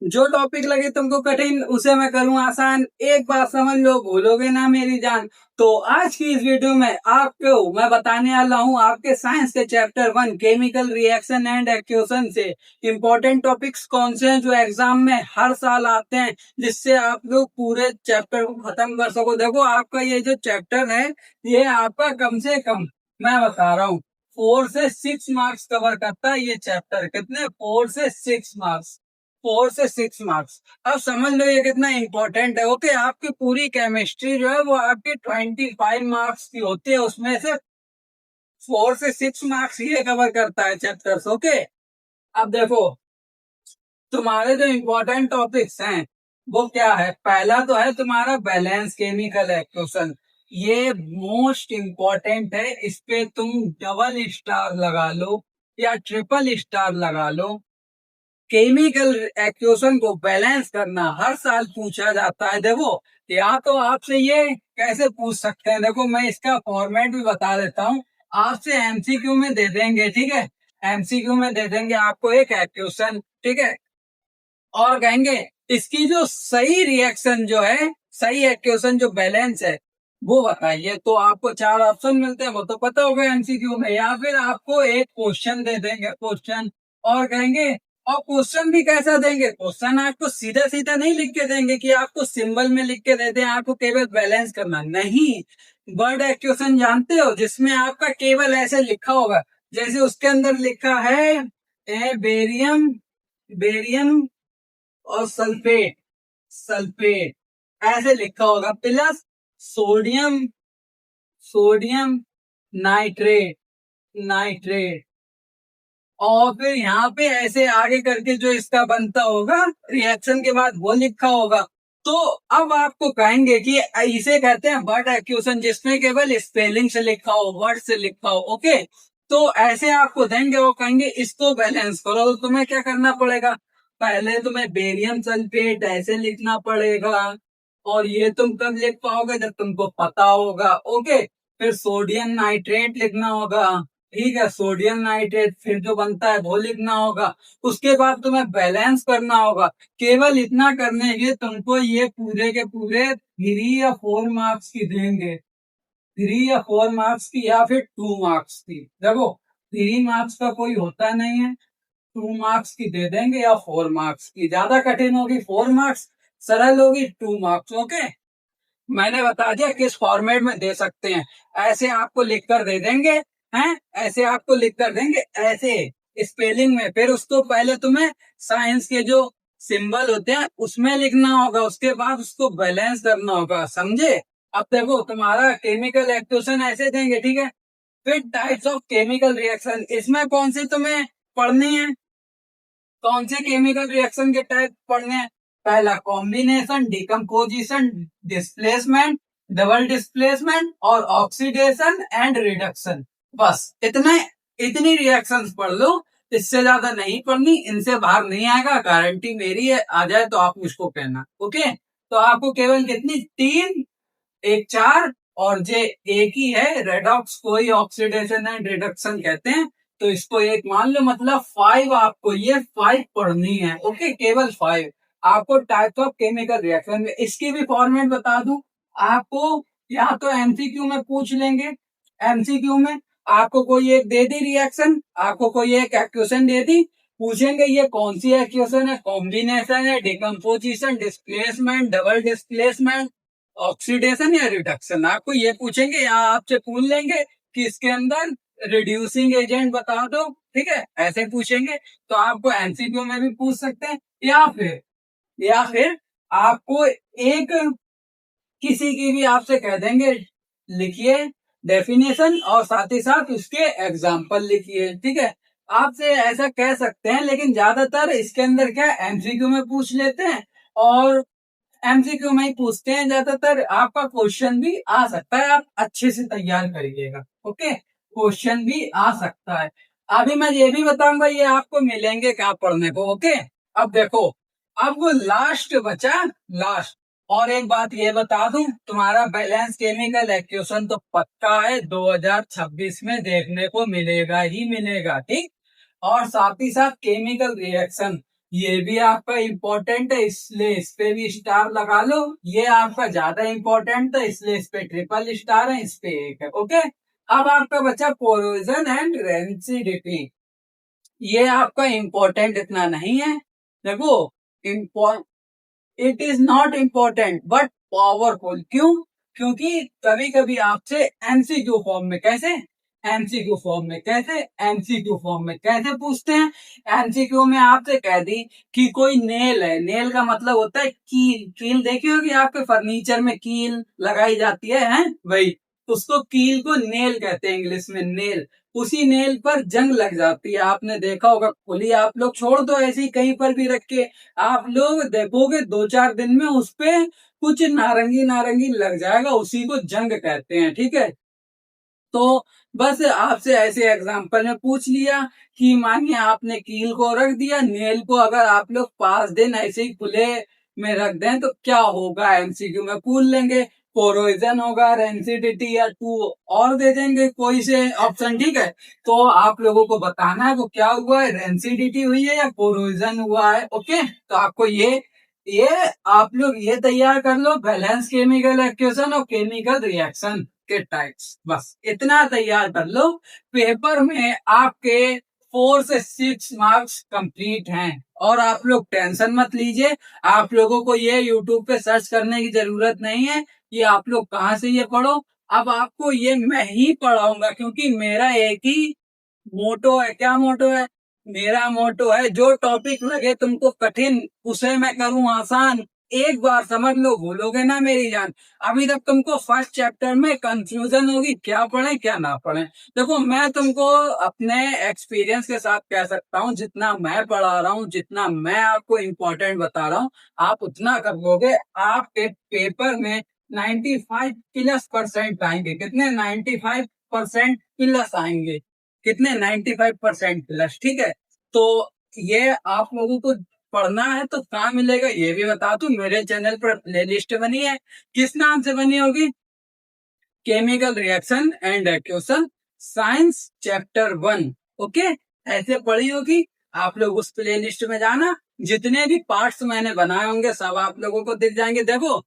जो टॉपिक लगे तुमको कठिन उसे मैं करूँ आसान। एक बात समझ लो, भूलोगे ना मेरी जान। तो आज की इस वीडियो में आपको मैं बताने वाला हूँ आपके साइंस के chapter 1 chemical reaction and equation से इम्पोर्टेंट टॉपिक्स कौन से हैं जो एग्जाम में हर साल आते हैं, जिससे आप लोग पूरे चैप्टर को खत्म कर सको। देखो आपका ये जो चैप्टर है, ये आपका कम से कम मैं बता रहा हूँ 4 से 6 मार्क्स कवर करता है। ये चैप्टर कितने, 4 से 6 मार्क्स, 4 से 6 मार्क्स। अब समझ लो ये कितना इंपॉर्टेंट है। ओके, आपकी पूरी केमिस्ट्री जो है वो आपकी 25 मार्क्स की होती है, उसमें से 4 से 6 मार्क्स ये कवर करता है चैप्टर्स। ओके, अब देखो तुम्हारे जो इम्पोर्टेंट टॉपिक्स हैं वो क्या है। पहला तो है तुम्हारा बैलेंस केमिकल एक्वेशन। ये मोस्ट इम्पोर्टेंट है, इस पे तुम डबल स्टार लगा लो या ट्रिपल स्टार लगा लो। केमिकल एक्वेशन को बैलेंस करना हर साल पूछा जाता है। देखो या तो आपसे ये कैसे पूछ सकते हैं, देखो मैं इसका फॉर्मेट भी बता देता हूँ। आपसे एमसीक्यू में दे देंगे, ठीक है, एमसीक्यू में दे देंगे आपको एक एक्वेशन, ठीक है, और कहेंगे इसकी जो सही रिएक्शन जो है, सही एक्वेशन जो बैलेंस है वो बताइए। तो आपको 4 ऑप्शन मिलते हैं, वो तो पता होगा एमसीक्यू में। या फिर आपको एक क्वेश्चन दे देंगे, क्वेश्चन, और कहेंगे, और क्वेश्चन भी कैसा देंगे, क्वेश्चन आपको सीधा सीधा नहीं लिख के देंगे कि आपको सिंबल में लिख के दे दें आपको केवल बैलेंस करना, नहीं। वर्ड एक्वेशन जानते हो, जिसमें आपका केवल ऐसे लिखा होगा, जैसे उसके अंदर लिखा है बेरियम, बेरियम और सल्फेट, सल्फेट ऐसे लिखा होगा, plus sodium, sodium nitrate, nitrate, और फिर यहाँ पे ऐसे आगे करके जो इसका बनता होगा रिएक्शन के बाद वो लिखा होगा। तो अब आपको कहेंगे कि इसे कहते हैं वर्ड एक्वेशन, जिसमें केवल स्पेलिंग से लिखा हो, वर्ड से लिखा हो। ओके, तो ऐसे आपको देंगे, वो कहेंगे इसको बैलेंस करो। तो तुम्हें क्या करना पड़ेगा, पहले तुम्हें बेरियम सल्फेट ऐसे लिखना पड़ेगा, और ये तुम कब लिख पाओगे, जब तुमको पता होगा। ओके, फिर सोडियम नाइट्रेट लिखना होगा, ठीक है, सोडियम नाइट्रेट फिर जो बनता है वो लिखना होगा। उसके बाद तुम्हें बैलेंस करना होगा। केवल इतना करने के तुमको ये पूरे के पूरे 3 या 4 मार्क्स की देंगे, 3 या 4 मार्क्स की, या फिर 2 मार्क्स की। देखो 3 मार्क्स का कोई होता नहीं है, 2 मार्क्स की दे देंगे, या 4 मार्क्स की। ज्यादा कठिन होगी 4 मार्क्स, सरल होगी 2 मार्क्स। ओके, मैंने बता दिया किस फॉर्मेट में दे सकते हैं। ऐसे आपको लिख कर दे देंगे, हैं, ऐसे आपको लिख कर देंगे, ऐसे स्पेलिंग में। फिर उसको पहले तुम्हें साइंस के जो सिंबल होते हैं उसमें लिखना होगा, उसके बाद उसको बैलेंस करना होगा, समझे। अब देखो तुम्हारा केमिकल एक्वेशन ऐसे देंगे, ठीक है। फिर टाइप्स ऑफ केमिकल रिएक्शन, इसमें कौन सी तुम्हें पढ़नी है, कौन से केमिकल रिएक्शन के टाइप पढ़ने हैं। पहला combination, decomposition, displacement, double displacement और ऑक्सीडेशन एंड रिडक्शन। बस इतने, इतनी रिएक्शंस पढ़ लो, इससे ज्यादा नहीं पढ़नी, इनसे बाहर नहीं आएगा, गारंटी मेरी है। आ जाए तो आप मुझको कहना। ओके, तो आपको केवल कितनी, 3, एक 4, और जे एक ही है रेडॉक्स को ही ऑक्सीडेशन एंड रिडक्शन कहते हैं। तो इसको एक मान लो, मतलब 5, आपको ये 5 पढ़नी है। ओके, केवल 5 आपको टाइप्स ऑफ केमिकल रिएक्शन में। इसकी भी फॉर्मेट बता दूं आपको, या तो एमसीक्यू में पूछ लेंगे, एमसीक्यू में आपको कोई एक दे दी रिएक्शन, आपको कोई एक एक्वेशन दे दी, पूछेंगे ये कौन सी एक्वेशन है, कॉम्बिनेशन है, decomposition, displacement, double displacement, oxidation या रिडक्शन, आपको ये पूछेंगे, या आपसे पूछ लेंगे कि इसके अंदर रिड्यूसिंग एजेंट बता दो, ठीक है, ऐसे पूछेंगे। तो आपको एमसीक्यू में भी पूछ सकते हैं, या फिर आपको एक किसी की भी आपसे कह देंगे लिखिए डेफिनेशन, और साथ ही साथ उसके एग्जाम्पल लिखिए, ठीक है। आपसे ऐसा कह सकते हैं, लेकिन ज्यादातर इसके अंदर क्या एमसीक्यू में पूछ लेते हैं, और एमसीक्यू में ही पूछते हैं ज्यादातर। आपका क्वेश्चन भी आ सकता है, आप अच्छे से तैयार करिएगा। ओके, क्वेश्चन भी आ सकता है। अभी मैं ये भी बताऊंगा ये आपको मिलेंगे क्या पढ़ने को। ओके, अब देखो, अब वो लास्ट बचा, लास्ट। और एक बात ये बता दूं, तुम्हारा बैलेंस केमिकल एक्वेशन तो पक्का है, 2026 में देखने को मिलेगा ही मिलेगा, ठीक। और साथ ही साथ केमिकल रिएक्शन, ये भी आपका इम्पोर्टेंट है, इसलिए इस पे भी स्टार लगा लो। ये आपका ज्यादा इम्पोर्टेंट है, इसलिए इस पे ट्रिपल स्टार है, इस पे 1 है। ओके, अब आपका बचा कोरोजन एंड रेंसिडिटी। ये आपका इम्पोर्टेंट इतना नहीं है। देखो, it is not important but powerful. क्यों? क्योंकि कभी कभी आपसे एमसीक्यू फॉर्म में कैसे एमसीक्यू फॉर्म में कैसे एमसीक्यू फॉर्म में कैसे पूछते हैं। एमसीक्यू में आपसे कह दी कि कोई नेल है, नेल का मतलब होता है कील। कील देखी होगी आपके फर्नीचर में, कील लगाई जाती है वही, उसको कील को नेल कहते हैं इंग्लिश में, नेल। उसी नेल पर जंग लग जाती है, आपने देखा होगा। खुली आप लोग छोड़ दो ऐसे ही कहीं पर भी रख के, आप लोग देखोगे 2-4 दिन में उस पे कुछ नारंगी नारंगी लग जाएगा, उसी को जंग कहते हैं। ठीक है, तो बस आपसे ऐसे एग्जांपल में पूछ लिया कि मानिए आपने कील को रख दिया, नेल को अगर आप लोग 5 दिन ऐसे ही खुले में रख दें तो क्या होगा, एमसीक्यू में पूछ लेंगे। कोरोजन होगा, रेंसिडिटी, या 2 और दे देंगे कोई से ऑप्शन। ठीक है, तो आप लोगों को बताना है वो क्या हुआ है, रेंसिडिटी हुई है या कोरोजन हुआ है। ओके, तो आपको ये आप लोग ये तैयार कर लो, बैलेंस केमिकल इक्वेशन और केमिकल रिएक्शन के टाइप्स, बस इतना तैयार कर लो। पेपर में आपके 4 से 6 मार्क्स कंप्लीट हैं, और आप लोग टेंशन मत लीजिए। आप लोगों को ये यूट्यूब पे सर्च करने की जरूरत नहीं है, ये आप लोग कहाँ से ये पढ़ो। अब आपको ये मैं ही पढ़ाऊंगा, क्योंकि मेरा एक ही मोटो है। क्या मोटो है? मेरा मोटो है जो टॉपिक लगे तुमको कठिन उसे मैं करूं आसान। एक बार समझ लो, भूलोगे ना मेरी जान। अभी तक तुमको फर्स्ट चैप्टर में कंफ्यूजन होगी, क्या पढ़े क्या ना पढ़े। देखो, मैं तुमको अपने एक्सपीरियंस के साथ कह सकता हूँ, जितना मैं पढ़ा रहा हूँ, जितना मैं आपको इम्पोर्टेंट बता रहा हूँ, आप उतना कर लोगे। आपके पेपर में 95+ % आएंगे। कितने? 95% प्लस आएंगे। कितने? 95% प्लस। ठीक है, तो ये आप लोगों को पढ़ना है तो कहाँ मिलेगा ये भी बता दूं। मेरे चैनल पर प्लेलिस्ट बनी है, किस नाम से बनी होगी? Chemical reaction and equation science chapter 1। Okay, ऐसे पढ़ी होगी। आप लोग उस प्लेलिस्ट में जाना, जितने भी पार्ट्स मैंने बनाए होंगे सब आप लोगों को दिख जाएंगे। देखो,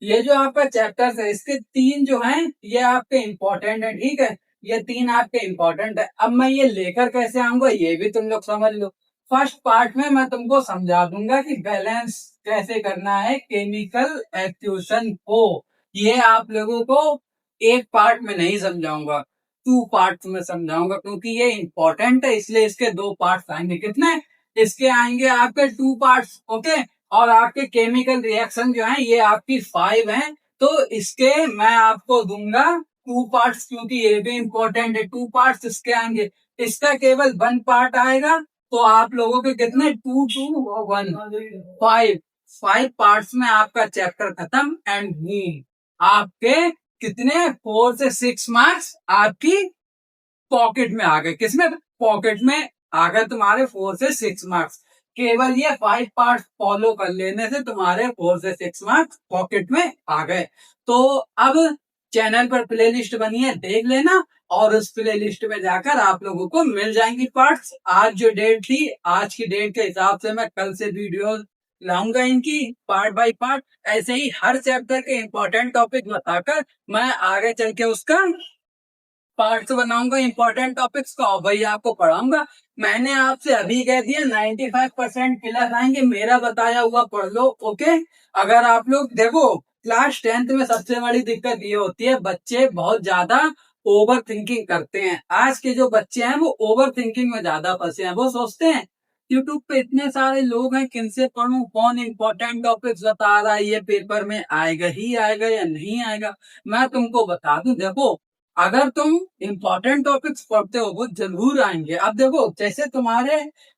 ये जो आपका चैप्टर है, इसके 3 जो हैं ये आपके इम्पोर्टेंट है। ठीक है, ये 3 आपके इम्पोर्टेंट है। अब मैं ये लेकर कैसे आऊंगा ये भी तुम लोग समझ लो। फर्स्ट पार्ट में मैं तुमको समझा दूंगा कि बैलेंस कैसे करना है केमिकल एक्वेशन को। ये आप लोगों को एक पार्ट में नहीं समझाऊंगा, 2 पार्ट में समझाऊंगा, क्योंकि ये इम्पोर्टेंट है, इसलिए इसके 2 पार्ट आएंगे। कितने? इसके आएंगे आपके 2 पार्ट्स। ओके, और आपके केमिकल रिएक्शन जो है ये आपकी 5 है, तो इसके मैं आपको दूंगा 2 पार्ट्स, क्योंकि ये भी इंपॉर्टेंट है। 2 पार्ट्स इसके आएंगे, इसका केवल 1 पार्ट आएगा। तो आप लोगों के कितने? 2, 2, 1, 5। 5 पार्ट्स में आपका चैप्टर खत्म एंड बूम, आपके कितने? 4 से 6 मार्क्स आपकी पॉकेट में आ गए। किसमें? पॉकेट में आ गए तुम्हारे 4 से 6 मार्क्स। केवल ये 5 पार्ट फॉलो कर लेने से तुम्हारे 4 से 6 मार्क्स पॉकेट में आ गए। तो अब चैनल पर प्लेलिस्ट बनी है, देख लेना, और उस प्लेलिस्ट में जाकर आप लोगों को मिल जाएंगी पार्ट्स। आज जो डेट थी, आज की डेट के हिसाब से मैं कल से वीडियो लाऊंगा इनकी पार्ट बाय पार्ट। ऐसे ही हर चैप्टर के इंपॉर्टेंट टॉपिक बताकर मैं आगे चल के उसका पार्ट्स बनाऊंगा, इंपॉर्टेंट टॉपिक्स का, और वही आपको पढ़ाऊंगा। मैंने आपसे अभी कह दिया 95% प्लस आएंगे, मेरा बताया हुआ पढ़ लो। ओके, अगर आप लोग देखो, क्लास 10th में सबसे बड़ी दिक्कत ये होती है, बच्चे बहुत ज्यादा ओवर थिंकिंग करते हैं। आज के जो बच्चे हैं वो ओवर थिंकिंग में ज्यादा फंसे हैं। वो सोचते हैं यूट्यूब पे इतने सारे लोग हैं, किनसे पढ़ूं, कौन इंपॉर्टेंट टॉपिक्स बता रहा है, ये पेपर में आएगा ही आएगा या नहीं आएगा। मैं तुमको बता दूं, देखो, अगर तुम इंपॉर्टेंट टॉपिक्स पढ़ते हो वो जरूर आएंगे। अब देखो, जैसे तुम्हारे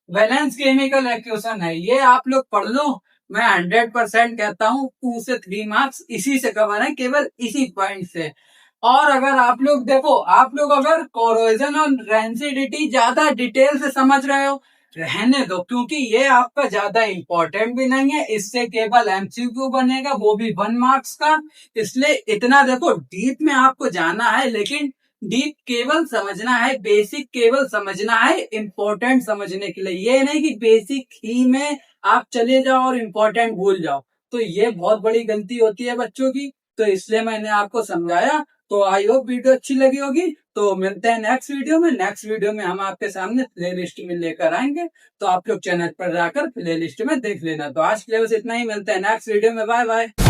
वैलेंस केमिकल एक्वेशन है, ये आप लोग पढ़ लो। मैं 100% कहता हूँ 2 से 3 मार्क्स इसी से कवर है, केवल इसी पॉइंट से। और अगर आप लोग देखो, आप लोग अगर कोरोजन और रेंसिडिटी ज्यादा डिटेल से समझ रहे हो, रहने दो, क्योंकि ये आपका ज्यादा इंपॉर्टेंट भी नहीं है। इससे केवल एमसीक्यू बनेगा, वो भी 1 मार्क्स का। इसलिए इतना देखो, डीप में आपको जाना है, लेकिन डीप केवल समझना है, बेसिक केवल समझना है, इम्पोर्टेंट समझने के लिए। ये नहीं कि बेसिक ही में आप चले जाओ और इम्पोर्टेंट भूल जाओ, तो ये बहुत बड़ी गलती होती है बच्चों की। तो इसलिए मैंने आपको समझाया। तो आई होप वीडियो अच्छी लगी होगी। तो मिलते हैं नेक्स्ट वीडियो में। नेक्स्ट वीडियो में हम आपके सामने प्ले लिस्ट में लेकर आएंगे, तो आप लोग चैनल पर जाकर प्ले लिस्ट में देख लेना। तो आज के लिए बस इतना ही, मिलते हैं नेक्स्ट वीडियो में। Bye bye.